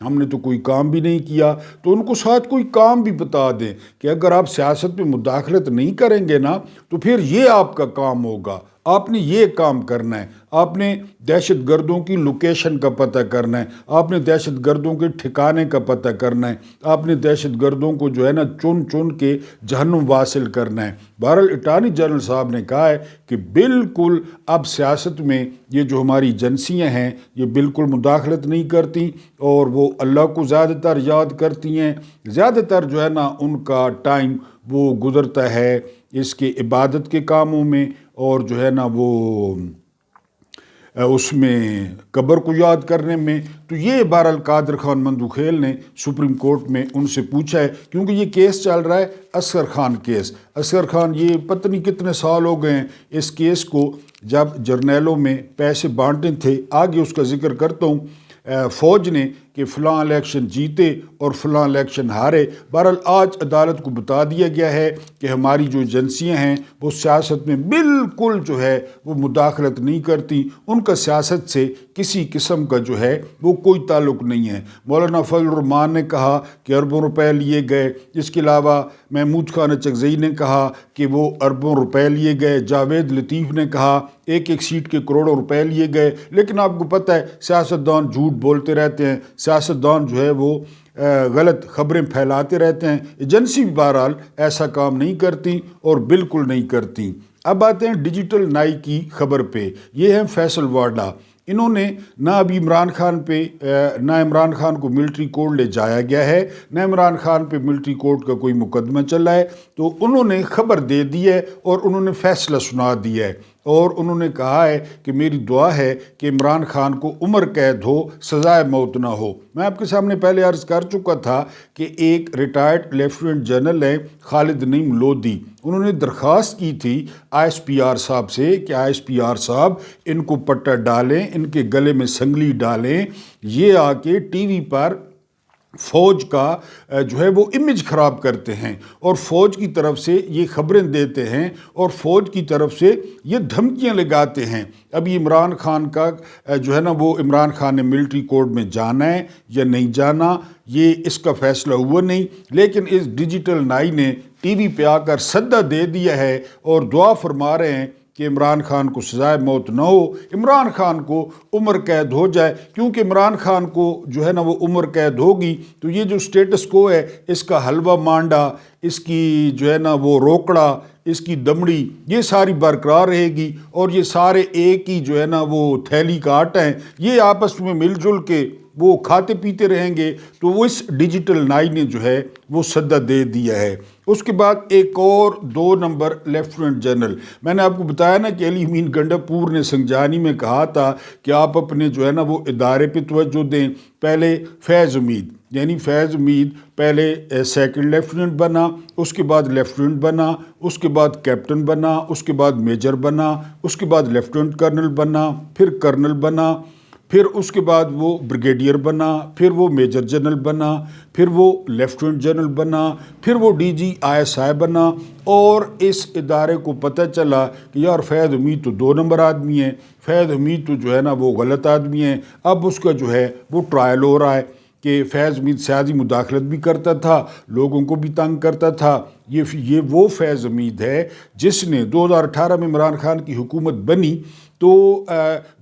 ہم نے تو کوئی کام بھی نہیں کیا، تو ان کو ساتھ کوئی کام بھی بتا دیں کہ اگر آپ سیاست میں مداخلت نہیں کریں گے نا تو پھر یہ آپ کا کام ہوگا، آپ نے یہ کام کرنا ہے، آپ نے دہشت گردوں کی لوکیشن کا پتہ کرنا ہے، آپ نے دہشت گردوں کے ٹھکانے کا پتہ کرنا ہے، آپ نے دہشت گردوں کو جو ہے نا چن چن کے جہنم واصل کرنا ہے۔ بہرحال اٹارنی جنرل صاحب نے کہا ہے کہ بالکل اب سیاست میں یہ جو ہماری ایجنسیاں ہیں یہ بالکل مداخلت نہیں کرتی، اور وہ اللہ کو زیادہ تر یاد کرتی ہیں، زیادہ تر جو ہے نا ان کا ٹائم وہ گزرتا ہے اس کے عبادت کے کاموں میں، اور جو ہے نا وہ اس میں قبر کو یاد کرنے میں۔ تو یہ بہرحال قادر خان مندوخیل نے سپریم کورٹ میں ان سے پوچھا ہے، کیونکہ یہ کیس چل رہا ہے اصغر خان کیس۔ اصغر خان یہ پتہ نہیں کتنے سال ہو گئے ہیں اس کیس کو، جب جرنیلوں میں پیسے بانٹے تھے، آگے اس کا ذکر کرتا ہوں، فوج نے کہ فلاں الیکشن جیتے اور فلاں الیکشن ہارے۔ بہرحال آج عدالت کو بتا دیا گیا ہے کہ ہماری جو ایجنسیاں ہیں وہ سیاست میں بالکل جو ہے وہ مداخلت نہیں کرتی، ان کا سیاست سے کسی قسم کا جو ہے وہ کوئی تعلق نہیں ہے۔ مولانا فضل الرحمان نے کہا کہ اربوں روپے لیے گئے، اس کے علاوہ محمود خان اچکزئی نے کہا کہ وہ اربوں روپے لیے گئے، جاوید لطیف نے کہا ایک ایک سیٹ کے کروڑوں روپے لیے گئے۔ لیکن آپ کو پتہ ہے سیاستدان جھوٹ بولتے رہتے ہیں، سیاستدان جو ہے وہ غلط خبریں پھیلاتے رہتے ہیں۔ ایجنسی بھی بہرحال ایسا کام نہیں کرتی اور بالکل نہیں کرتی۔ اب آتے ہیں ڈیجیٹل نائی کی خبر پہ، یہ ہے فیصل واڈا۔ انہوں نے نہ ابھی عمران خان پہ نہ عمران خان کو ملٹری کورٹ لے جایا گیا ہے، نہ عمران خان پہ ملٹری کورٹ کا کوئی مقدمہ چلا ہے، تو انہوں نے خبر دے دی ہے اور انہوں نے فیصلہ سنا دیا ہے، اور انہوں نے کہا ہے کہ میری دعا ہے کہ عمران خان کو عمر قید ہو، سزائے موت نہ ہو۔ میں آپ کے سامنے پہلے عرض کر چکا تھا کہ ایک ریٹائرڈ لیفٹیننٹ جنرل ہے خالد نعیم لودھی، انہوں نے درخواست کی تھی آئی ایس پی آر صاحب سے کہ آئی ایس پی آر صاحب ان کو پٹا ڈالیں، ان کے گلے میں سنگلی ڈالیں، یہ آ کے ٹی وی پر فوج کا جو ہے وہ امیج خراب کرتے ہیں اور فوج کی طرف سے یہ خبریں دیتے ہیں اور فوج کی طرف سے یہ دھمکیاں لگاتے ہیں۔ اب یہ عمران خان کا جو ہے نا وہ عمران خان نے ملٹری کورٹ میں جانا ہے یا نہیں جانا، یہ اس کا فیصلہ ہوا نہیں، لیکن اس ڈیجیٹل نائی نے ٹی وی پہ آ کر سدا دے دیا ہے اور دعا فرما رہے ہیں کہ عمران خان کو سزائے موت نہ ہو، عمران خان کو عمر قید ہو جائے، کیونکہ عمران خان کو جو ہے نا وہ عمر قید ہوگی تو یہ جو سٹیٹس کو ہے، اس کا حلوہ مانڈا، اس کی جو ہے نا وہ روکڑا، اس کی دمڑی، یہ ساری برقرار رہے گی، اور یہ سارے ایک ہی جو ہے نا وہ تھیلی کا آٹا ہیں، یہ آپس میں مل جل کے وہ کھاتے پیتے رہیں گے۔ تو وہ اس ڈیجیٹل نائی نے جو ہے وہ سدا دے دیا ہے۔ اس کے بعد ایک اور 2 نمبر لیفٹیننٹ جنرل، میں نے آپ کو بتایا نا کہ علی امین گنڈاپور نے سنجانی میں کہا تھا کہ آپ اپنے جو ہے نا وہ ادارے پہ توجہ دیں۔ پہلے فیض امید، یعنی فیض امید پہلے سیکنڈ لیفٹیننٹ بنا، اس کے بعد لیفٹیننٹ بنا، اس کے بعد کیپٹن بنا، اس کے بعد میجر بنا، اس کے بعد لیفٹیننٹ کرنل بنا، پھر کرنل بنا، پھر اس کے بعد وہ بریگیڈیئر بنا، پھر وہ میجر جنرل بنا، پھر وہ لیفٹیننٹ جنرل بنا، پھر وہ ڈی جی آئی ایس آئی بنا، اور اس ادارے کو پتہ چلا کہ یار فیض امید تو 2 نمبر آدمی ہے، فیض امید تو جو ہے نا وہ غلط آدمی ہے۔ اب اس کا جو ہے وہ ٹرائل ہو رہا ہے کہ فیض امید سیاسی مداخلت بھی کرتا تھا، لوگوں کو بھی تنگ کرتا تھا۔ یہ وہ فیض امید ہے جس نے 2018 میں عمران خان کی حکومت بنی تو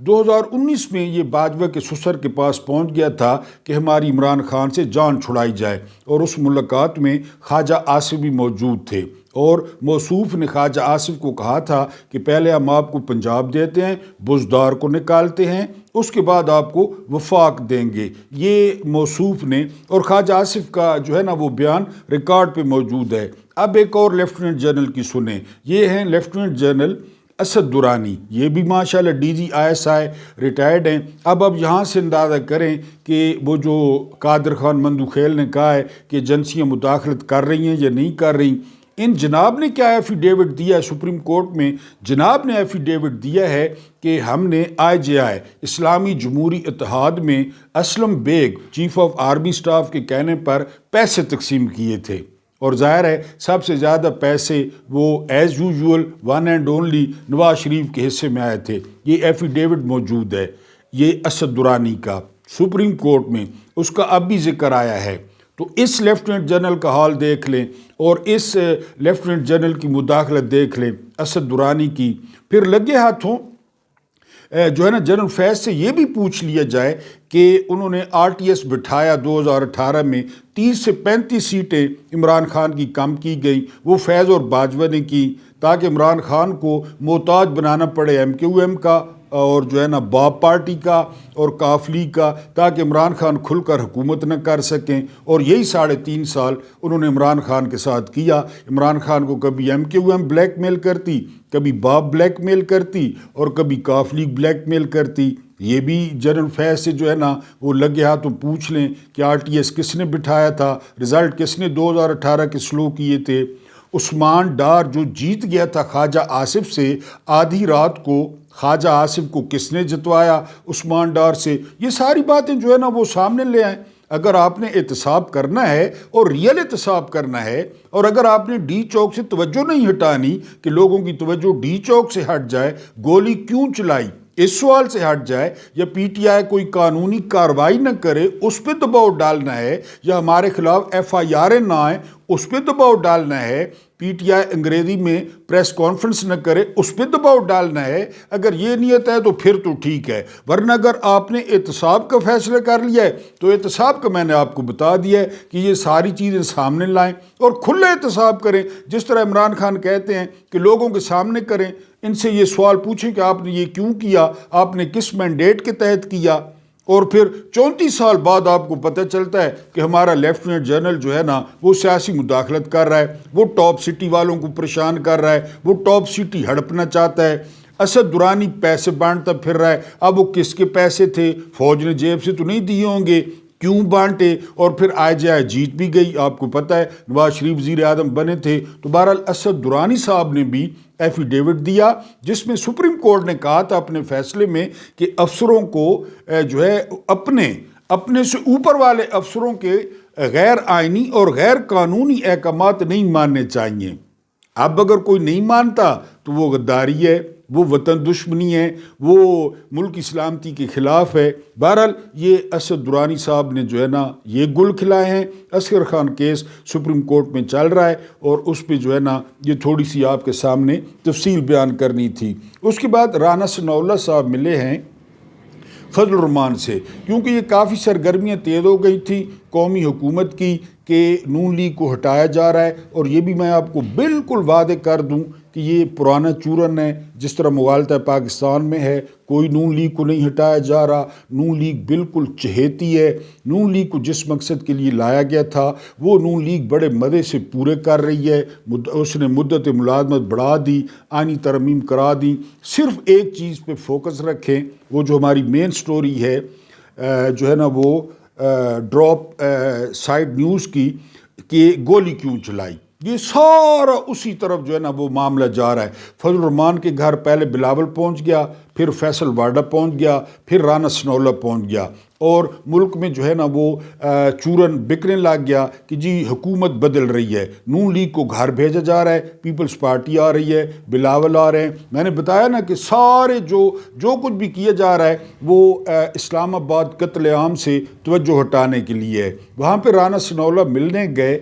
2019 میں یہ باجوہ کے سسر کے پاس پہنچ گیا تھا کہ ہماری عمران خان سے جان چھڑائی جائے، اور اس ملاقات میں خواجہ آصف بھی موجود تھے، اور موصوف نے خواجہ آصف کو کہا تھا کہ پہلے ہم آپ کو پنجاب دیتے ہیں، بزدار کو نکالتے ہیں، اس کے بعد آپ کو وفاق دیں گے۔ یہ موصوف نے، اور خواجہ آصف کا جو ہے نا وہ بیان ریکارڈ پہ موجود ہے۔ اب ایک اور لیفٹیننٹ جنرل کی سنیں، یہ ہیں لیفٹیننٹ جنرل اسد درانی، یہ بھی ماشاءاللہ D G I S I retired ہیں۔ اب یہاں سے اندازہ کریں کہ وہ جو قادر خان مندوخیل نے کہا ہے کہ ایجنسیاں مداخلت کر رہی ہیں یا نہیں کر رہی، ان جناب نے کیا ایفیڈیوٹ دیا ہے سپریم کورٹ میں؟ جناب نے ایفیڈیوٹ دیا ہے کہ ہم نے آئی جے آئی اسلامی جمہوری اتحاد میں Aslam Beg chief of army staff کے کہنے پر پیسے تقسیم کیے تھے، اور ظاہر ہے سب سے زیادہ پیسے وہ as usual one and only Nawaz Sharif کے حصے میں آئے تھے۔ یہ ایفیڈیوٹ موجود ہے، یہ اسد درانی کا۔ سپریم کورٹ میں، اس کا اب بھی ذکر آیا ہے۔ تو اس لیفٹیننٹ جنرل کا حال دیکھ لیں اور اس لیفٹیننٹ جنرل کی مداخلت دیکھ لیں اسد درانی کی۔ پھر لگے ہاتھوں جو ہے نا جنرل فیض سے یہ بھی پوچھ لیا جائے کہ انہوں نے RTS بٹھایا 2018 میں، 30 سے 35 سیٹیں عمران خان کی کم کی گئیں، وہ فیض اور باجوہ نے کی تاکہ عمران خان کو محتاج بنانا پڑے MQM کا اور جو ہے نا باب پارٹی کا اور کاف لیگ کا، تاکہ عمران خان کھل کر حکومت نہ کر سکیں۔ اور یہی 3.5 سال انہوں نے عمران خان کے ساتھ کیا۔ عمران خان کو کبھی MQM بلیک میل کرتی، کبھی باب بلیک میل کرتی اور کبھی کاف لیگ بلیک میل کرتی۔ یہ بھی جنرل فیض سے جو ہے نا وہ لگے ہاتھوں پوچھ لیں کہ RTS کس نے بٹھایا تھا، رزلٹ کس نے 2018 کے سلو کیے تھے۔ عثمان ڈار جو جیت گیا تھا خواجہ آصف سے، آدھی رات کو خواجہ آصف کو کس نے جتوایا عثمان ڈار سے، یہ ساری باتیں جو ہے نا وہ سامنے لے آئیں۔ اگر آپ نے احتساب کرنا ہے اور ریئل احتساب کرنا ہے، اور اگر آپ نے ڈی چوک سے توجہ نہیں ہٹانی کہ لوگوں کی توجہ ڈی چوک سے ہٹ جائے، گولی کیوں چلائی اس سوال سے ہٹ جائے، یا PTI کوئی قانونی کارروائی نہ کرے اس پہ دباؤ ڈالنا ہے، یا ہمارے خلاف FIR نہ آئیں اس پہ دباؤ ڈالنا ہے، PTI انگریزی میں پریس کانفرنس نہ کرے اس پہ دباؤ ڈالنا ہے، اگر یہ نیت ہے تو پھر تو ٹھیک ہے۔ ورنہ اگر آپ نے احتساب کا فیصلہ کر لیا ہے تو احتساب کا میں نے آپ کو بتا دیا ہے کہ یہ ساری چیزیں سامنے لائیں اور کھلا احتساب کریں، جس طرح عمران خان کہتے ہیں کہ لوگوں کے سامنے کریں، ان سے یہ سوال پوچھیں کہ آپ نے یہ کیوں کیا، آپ نے کس مینڈیٹ کے تحت کیا۔ اور پھر 34 سال بعد آپ کو پتہ چلتا ہے کہ ہمارا لیفٹیننٹ جنرل جو ہے نا وہ سیاسی مداخلت کر رہا ہے، وہ ٹاپ سٹی والوں کو پریشان کر رہا ہے، وہ ٹاپ سٹی ہڑپنا چاہتا ہے۔ اسد درانی پیسے بانٹتا پھر رہا ہے، اب وہ کس کے پیسے تھے، فوج نے جیب سے تو نہیں دیے ہوں گے، کیوں بانٹے؟ اور پھر IJI جیت بھی گئی، آپ کو پتہ ہے نواز شریف وزیر اعظم بنے تھے۔ تو بہرحال اسد درانی صاحب نے بھی ایفیڈیوٹ دیا جس میں سپریم کورٹ نے کہا تھا اپنے فیصلے میں کہ افسروں کو جو ہے اپنے سے اوپر والے افسروں کے غیر آئینی اور غیر قانونی احکامات نہیں ماننے چاہیے۔ اب اگر کوئی نہیں مانتا تو وہ غداری ہے، وہ وطن دشمنی ہے، وہ ملک کی سلامتی کے خلاف ہے۔ بہرحال یہ اسد درانی صاحب نے جو ہے نا یہ گل کھلائے ہیں۔ Asghar Khan case supreme court میں چل رہا ہے اور اس پہ جو ہے نا یہ تھوڑی سی آپ کے سامنے تفصیل بیان کرنی تھی۔ اس کے بعد رانا ثناء اللہ صاحب ملے ہیں فضل الرحمان سے، کیونکہ یہ کافی سرگرمیاں تیز ہو گئی تھی قومی حکومت کی کہ نون لیگ کو ہٹایا جا رہا ہے، اور یہ بھی میں آپ کو بالکل واضح کر دوں کہ یہ پرانا چورن ہے، جس طرح مغالطہ پاکستان میں ہے، کوئی نون لیگ کو نہیں ہٹایا جا رہا۔ نون لیگ بالکل چہیتی ہے، نون لیگ کو جس مقصد کے لیے لایا گیا تھا وہ نون لیگ بڑے مزے سے پورے کر رہی ہے۔ اس نے مدت ملازمت بڑھا دی، آئینی ترمیم کرا دی۔ صرف ایک چیز پہ فوکس رکھیں، وہ جو ہماری مین سٹوری ہے جو ہے نا وہ ڈراپ سائیڈ نیوز کی کہ گولی کیوں چلائی، یہ سارا اسی طرف جو ہے نا وہ معاملہ جا رہا ہے۔ فضل الرحمان کے گھر پہلے بلاول پہنچ گیا، پھر فیصل واڈا پہنچ گیا، پھر رانا ثناء اللہ پہنچ گیا، اور ملک میں جو ہے نا وہ چورن بکنے لگ گیا کہ جی حکومت بدل رہی ہے، نون لیگ کو گھر بھیجا جا رہا ہے، پیپلز پارٹی آ رہی ہے، بلاول آ رہے ہیں۔ میں نے بتایا نا کہ سارے جو کچھ بھی کیا جا رہا ہے وہ اسلام آباد قتل عام سے توجہ ہٹانے کے لیے ہے۔ وہاں پہ رانا ثناء اللہ ملنے گئے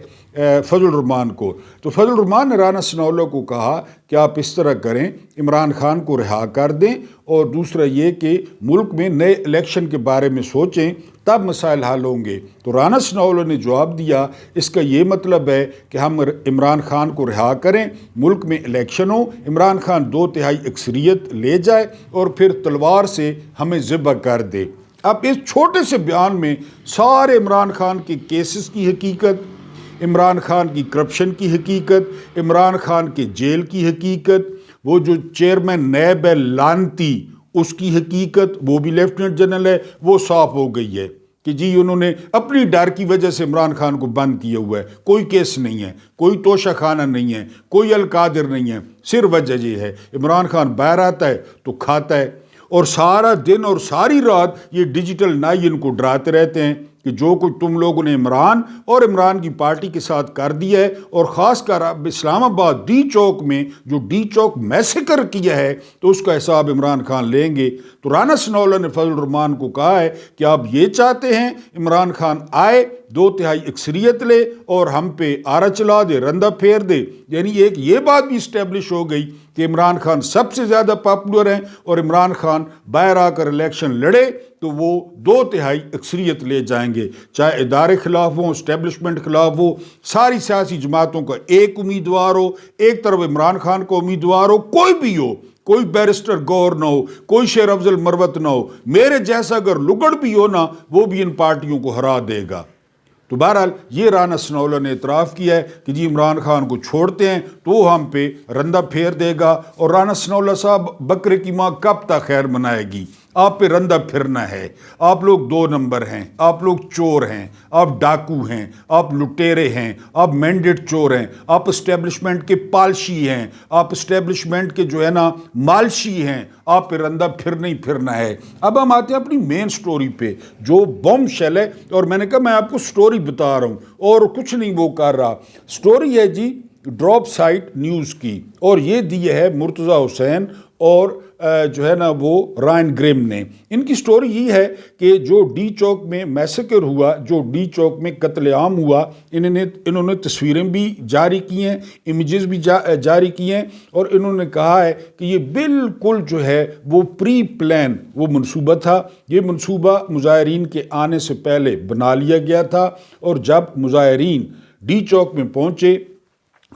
فضل الرحمان کو، تو فضل الرحمان نے رانا ثناء اللہ کو کہا کہ آپ اس طرح کریں، عمران خان کو رہا کر دیں، اور دوسرا یہ کہ ملک میں نئے الیکشن کے بارے میں سوچیں، تب مسائل حل ہوں گے۔ تو رانا ثناء اللہ نے جواب دیا اس کا یہ مطلب ہے کہ ہم عمران خان کو رہا کریں، ملک میں الیکشن ہو، عمران خان 2/3 اکثریت لے جائے اور پھر تلوار سے ہمیں ذبح کر دے۔ اب اس چھوٹے سے بیان میں سارے عمران خان کے کیسز کی حقیقت، عمران خان کی کرپشن کی حقیقت، عمران خان کے جیل کی حقیقت، وہ جو چیئرمین نیب ہے لانتی اس کی حقیقت، وہ بھی لیفٹیننٹ جنرل ہے، وہ صاف ہو گئی ہے کہ جی انہوں نے اپنی ڈر کی وجہ سے عمران خان کو بند کیا ہوا ہے۔ کوئی کیس نہیں ہے، کوئی توشہ خانہ نہیں ہے، کوئی القادر نہیں ہے، صرف وجہ یہ ہے عمران خان باہر آتا ہے تو کھاتا ہے، اور سارا دن اور ساری رات یہ ڈیجیٹل نائی ان کو ڈراتے رہتے ہیں کہ جو کچھ تم لوگوں نے عمران اور عمران کی پارٹی کے ساتھ کر دیا ہے، اور خاص کر اب اسلام آباد ڈی چوک میں جو ڈی چوک میسیکر کیا ہے، تو اس کا حساب عمران خان لیں گے۔ تو رانا ثناءاللہ نے فضل الرحمان کو کہا ہے کہ آپ یہ چاہتے ہیں عمران خان آئے، 2/3 اکثریت لے اور ہم پہ آرا چلا دے، رندہ پھیر دے۔ یعنی ایک یہ بات بھی اسٹیبلش ہو گئی کہ عمران خان سب سے زیادہ پاپولر ہیں، اور عمران خان باہر آ کر الیکشن لڑے تو وہ 2/3 اکثریت لے جائیں گے، چاہے ادارے خلاف ہوں، اسٹیبلشمنٹ خلاف ہو، ساری سیاسی جماعتوں کا ایک امیدوار ہو، ایک طرف عمران خان کو امیدوار ہو، کوئی بھی ہو، کوئی بیرسٹر گور نہ ہو، کوئی شیر افضل مروت نہ ہو، میرے جیسا اگر لگڑ بھی ہو نا، وہ بھی ان پارٹیوں کو ہرا دے گا۔ تو بہرحال یہ رانا ثناءاللہ نے اعتراف کیا ہے کہ جی عمران خان کو چھوڑتے ہیں تو وہ ہم پہ رندہ پھیر دے گا، اور رانا ثناءاللہ صاحب بکرے کی ماں کب تک خیر منائے گی؟ آپ پہ رندہ پھرنا ہے۔ آپ لوگ 2 نمبر ہیں، آپ لوگ چور ہیں، آپ ڈاکو ہیں، آپ لٹیرے ہیں، آپ مینڈیٹ چور ہیں، آپ اسٹیبلشمنٹ کے پالشی ہیں، آپ اسٹیبلشمنٹ کے جو ہے نا مالشی ہیں، آپ پہ رندہ پھرنا ہی پھرنا ہے۔ اب ہم آتے ہیں اپنی مین سٹوری پہ جو بم شیل ہے، اور میں نے کہا میں آپ کو سٹوری بتا رہا ہوں اور کچھ نہیں وہ کر رہا۔ سٹوری ہے جی ڈراپ سائٹ نیوز کی، اور یہ دی ہے مرتضی حسین اور جو ہے نا وہ رائن گریم نے۔ ان کی سٹوری یہ ہے کہ جو ڈی چوک میں میسیکر ہوا، جو ڈی چوک میں قتل عام ہوا، انہوں نے تصویریں بھی جاری کی ہیں، امیجز بھی جاری کی ہیں، اور انہوں نے کہا ہے کہ یہ بالکل جو ہے وہ پری پلان وہ منصوبہ تھا۔ یہ منصوبہ مظاہرین کے آنے سے پہلے بنا لیا گیا تھا، اور جب مظاہرین ڈی چوک میں پہنچے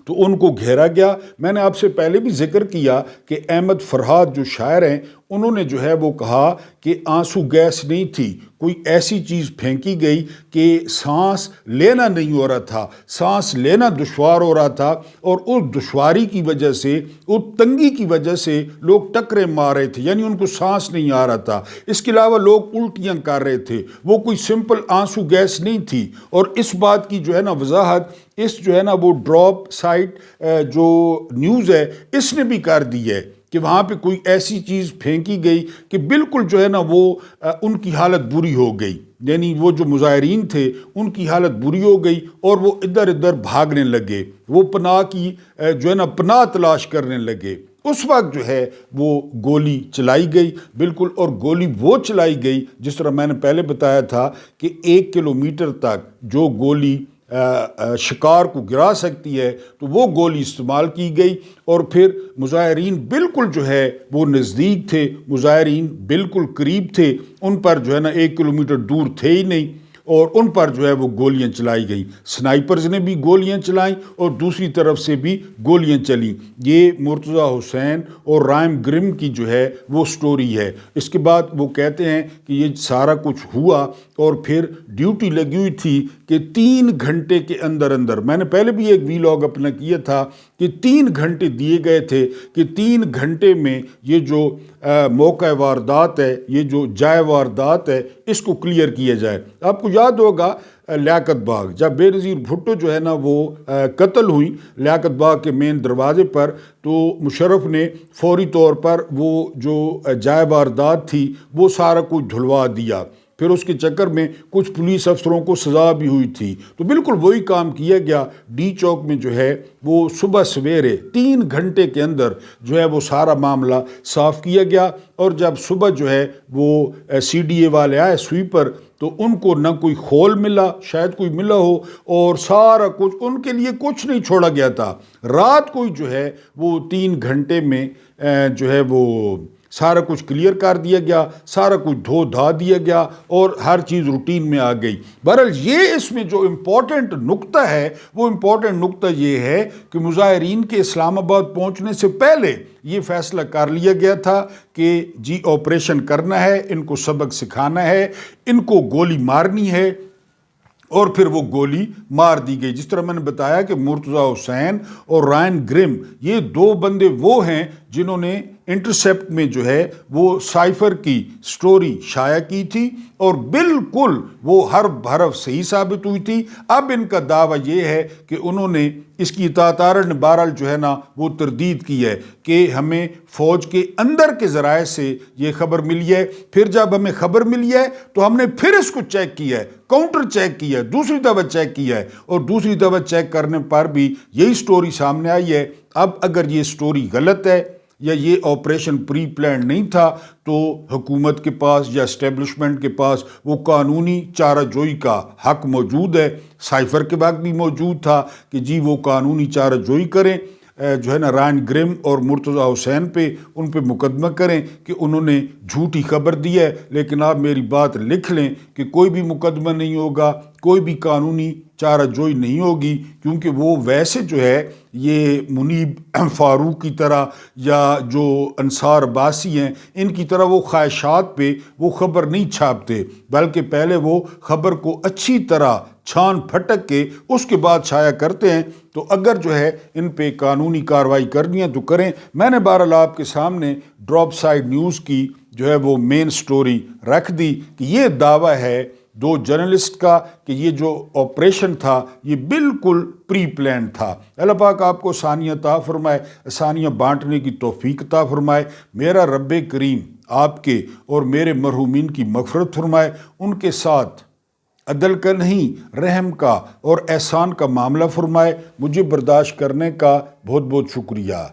تو ان کو گھیرا گیا۔ میں نے آپ سے پہلے بھی ذکر کیا کہ احمد فرحات جو شاعر ہیں، انہوں نے جو ہے وہ کہا کہ آنسو گیس نہیں تھی، کوئی ایسی چیز پھینکی گئی کہ سانس لینا نہیں ہو رہا تھا، سانس لینا دشوار ہو رہا تھا، اور اس دشواری کی وجہ سے، اس تنگی کی وجہ سے لوگ ٹکرے مار رہے تھے، یعنی ان کو سانس نہیں آ رہا تھا۔ اس کے علاوہ لوگ الٹیاں کر رہے تھے، وہ کوئی سمپل آنسو گیس نہیں تھی۔ اور اس بات کی جو ہے نا وضاحت اس جو ہے نا وہ ڈراپ سائٹ جو نیوز ہے اس نے بھی کر دی ہے کہ وہاں پہ کوئی ایسی چیز پھینکی گئی کہ بالکل جو ہے نا وہ ان کی حالت بری ہو گئی، یعنی وہ جو مظاہرین تھے ان کی حالت بری ہو گئی، اور وہ ادھر ادھر بھاگنے لگے، وہ پناہ کی جو ہے نا پناہ تلاش کرنے لگے۔ اس وقت جو ہے وہ گولی چلائی گئی، بالکل، اور گولی وہ چلائی گئی جس طرح میں نے پہلے بتایا تھا کہ 1 کلومیٹر تک جو گولی شکار کو گرا سکتی ہے، تو وہ گولی استعمال کی گئی، اور پھر مظاہرین بالکل جو ہے وہ نزدیک تھے، مظاہرین بالکل قریب تھے، ان پر جو ہے نا 1 کلومیٹر دور تھے ہی نہیں، اور ان پر جو ہے وہ گولیاں چلائی گئیں۔ سنائپرز نے بھی گولیاں چلائیں اور دوسری طرف سے بھی گولیاں چلیں۔ یہ مرتضی حسین اور رائن گریم کی جو ہے وہ سٹوری ہے۔ اس کے بعد وہ کہتے ہیں کہ یہ سارا کچھ ہوا، اور پھر ڈیوٹی لگی ہوئی تھی کہ 3 گھنٹے کے اندر اندر، میں نے پہلے بھی ایک ویلاگ اپنا کیا تھا کہ 3 گھنٹے دیے گئے تھے کہ 3 گھنٹے میں یہ جو موقع واردات ہے، یہ جو جائے واردات ہے، اس کو کلیئر کیا جائے۔ آپ کو یاد ہوگا لیاقت باغ، جب بے نظیر بھٹو جو ہے نا وہ قتل ہوئی لیاقت باغ کے مین دروازے پر، تو مشرف نے فوری طور پر وہ جو جائے واردات تھی وہ سارا کچھ دھلوا دیا۔ پھر اس کے چکر میں کچھ پولیس افسروں کو سزا بھی ہوئی تھی، تو بالکل وہی کام کیا گیا۔ ڈی چوک میں جو ہے وہ صبح سویرے 3 گھنٹے کے اندر جو ہے وہ سارا معاملہ صاف کیا گیا، اور جب صبح جو ہے وہ سی ڈی اے والے آئے سویپر، تو ان کو نہ کوئی خول ملا، شاید کوئی ملا ہو، اور سارا کچھ ان کے لیے کچھ نہیں چھوڑا گیا تھا۔ رات کو جو ہے وہ 3 گھنٹے میں جو ہے وہ سارا کچھ کلیئر کر دیا گیا، سارا کچھ دھو دھا دیا گیا، اور ہر چیز روٹین میں آ گئی۔ بہرحال یہ اس میں جو امپورٹنٹ نقطہ ہے، وہ امپورٹنٹ نقطہ یہ ہے کہ مظاہرین کے اسلام آباد پہنچنے سے پہلے یہ فیصلہ کر لیا گیا تھا کہ جی آپریشن کرنا ہے، ان کو سبق سکھانا ہے، ان کو گولی مارنی ہے، اور پھر وہ گولی مار دی گئی۔ جس طرح میں نے بتایا کہ مرتضی حسین اور رائن گریم یہ 2 بندے وہ ہیں جنہوں نے انٹرسیپٹ میں جو ہے وہ سائفر کی سٹوری شائع کی تھی اور بالکل وہ حرف حرف صحیح ثابت ہوئی تھی۔ اب ان کا دعویٰ یہ ہے کہ انہوں نے اس کی اطاعت بہرحال جو ہے نا وہ تردید کی ہے کہ ہمیں فوج کے اندر کے ذرائع سے یہ خبر ملی ہے، پھر جب ہمیں خبر ملی ہے تو ہم نے پھر اس کو چیک کیا ہے، کاؤنٹر چیک کیا ہے، دوسری دفعہ چیک کیا ہے، اور دوسری دفعہ چیک کرنے پر بھی یہی سٹوری سامنے آئی ہے۔ اب اگر یہ سٹوری غلط ہے یا یہ آپریشن پری پلانڈ نہیں تھا تو حکومت کے پاس یا اسٹیبلشمنٹ کے پاس وہ قانونی چارہ جوئی کا حق موجود ہے۔ سائفر کے وقت بھی موجود تھا کہ جی وہ قانونی چارہ جوئی کریں، جو ہے نا رائن گرم اور مرتضیٰ حسین پہ ان پہ مقدمہ کریں کہ انہوں نے جھوٹی خبر دی ہے، لیکن آپ میری بات لکھ لیں کہ کوئی بھی مقدمہ نہیں ہوگا، کوئی بھی قانونی چارہ جوئی نہیں ہوگی، کیونکہ وہ ویسے جو ہے یہ منیب فاروق کی طرح یا جو انصار عباسی ہیں ان کی طرح وہ خواہشات پہ وہ خبر نہیں چھاپتے، بلکہ پہلے وہ خبر کو اچھی طرح چھان پھٹک کے اس کے بعد شائع کرتے ہیں۔ تو اگر جو ہے ان پہ قانونی کارروائی کرنی ہے تو کریں۔ میں نے بہرحال آپ کے سامنے ڈراپ سائیڈ نیوز کی جو ہے وہ مین سٹوری رکھ دی کہ یہ دعویٰ ہے دو جرنلسٹ کا کہ یہ جو آپریشن تھا یہ بالکل پری پلان تھا۔ اللہ پاک آپ کو آسانیاں عطا فرمائے، آسانیاں بانٹنے کی توفیق عطا فرمائے۔ میرا رب کریم آپ کے اور میرے مرحومین کی مغفرت فرمائے، ان کے ساتھ عدل کا نہیں رحم کا اور احسان کا معاملہ فرمائے۔ مجھے برداشت کرنے کا بہت بہت شکریہ۔